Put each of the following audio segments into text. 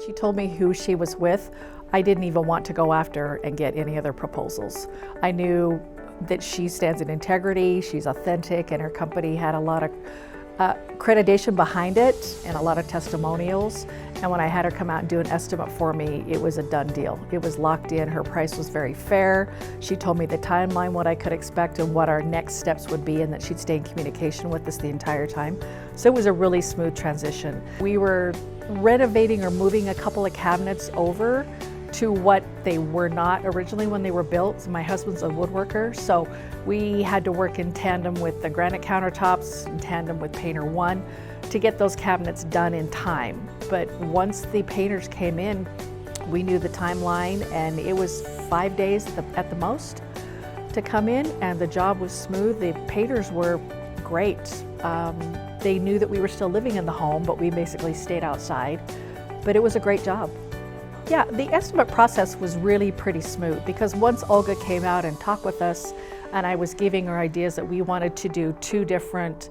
She told me who she was with. I didn't even want to go after and get any other proposals. I knew that she stands in integrity, she's authentic, and her company had a lot of accreditation behind it and a lot of testimonials. And when I had her come out and do an estimate for me, it was a done deal. It was locked in, her price was very fair. She told me the timeline, what I could expect and what our next steps would be, and that she'd stay in communication with us the entire time. So it was a really smooth transition. We were renovating or moving a couple of cabinets over to what they were not originally when they were built. My husband's a woodworker, so we had to work in tandem with the granite countertops, in tandem with Painter1 to get those cabinets done in time. But once the painters came in, we knew the timeline, and it was 5 days at the most to come in, and the job was smooth. The painters were great. They knew that we were still living in the home, but we basically stayed outside. But it was a great job. Yeah, the estimate process was really pretty smooth because once Olga came out and talked with us, and I was giving her ideas that we wanted to do 2 different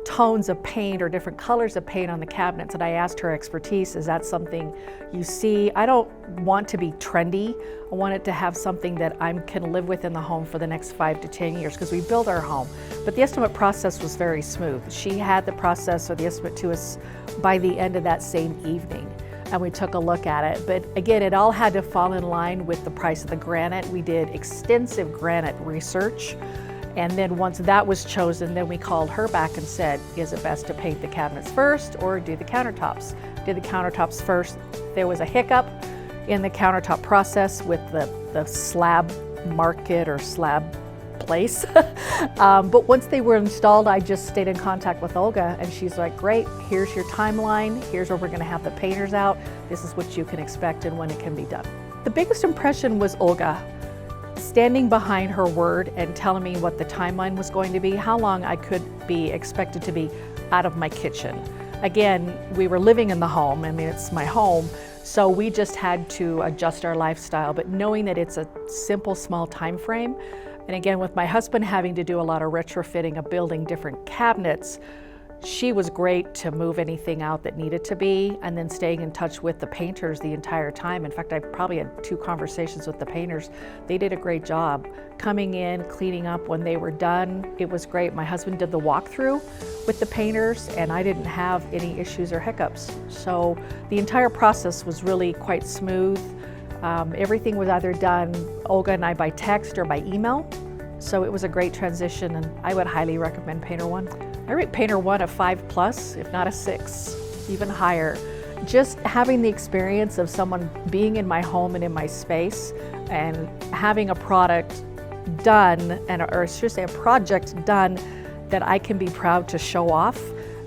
tones of paint or different colors of paint on the cabinets, and I asked her expertise, is that something you see? I don't want to be trendy. I want it to have something that I can live with in the home for the next 5 to 10 years because we built our home. But the estimate process was very smooth. She had the process or the estimate to us by the end of that same evening, and we took a look at it. But again, it all had to fall in line with the price of the granite. We did extensive granite research. And then once that was chosen, then we called her back and said, is it best to paint the cabinets first or do the countertops? Did the countertops first. There was a hiccup in the countertop process with the slab market or slab place. But once they were installed, I just stayed in contact with Olga, and she's like, great, here's your timeline, here's where we're gonna have the painters out, this is what you can expect and when it can be done. The biggest impression was Olga standing behind her word and telling me what the timeline was going to be, how long I could be expected to be out of my kitchen. Again, we were living in the home, I mean, it's my home, so we just had to adjust our lifestyle, but knowing that it's a simple, small time frame. And again, with my husband having to do a lot of retrofitting of building different cabinets, she was great to move anything out that needed to be, and then staying in touch with the painters the entire time. In fact, I probably had 2 conversations with the painters. They did a great job coming in, cleaning up when they were done. It was great. My husband did the walkthrough with the painters, and I didn't have any issues or hiccups. So the entire process was really quite smooth. Everything was either done, Olga and I, by text or by email. So it was a great transition, and I would highly recommend Painter1. I rate Painter1 a 5+, if not a 6, even higher. Just having the experience of someone being in my home and in my space and having a product done, or I should say a project done that I can be proud to show off.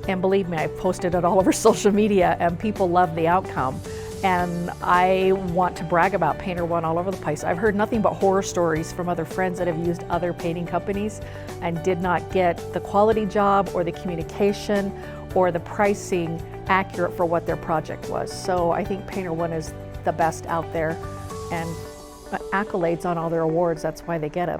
And believe me, I've posted it all over social media and people love the outcome. And I want to brag about Painter1 all over the place. I've heard nothing but horror stories from other friends that have used other painting companies and did not get the quality job or the communication or the pricing accurate for what their project was. So I think Painter1 is the best out there, and accolades on all their awards, that's why they get it.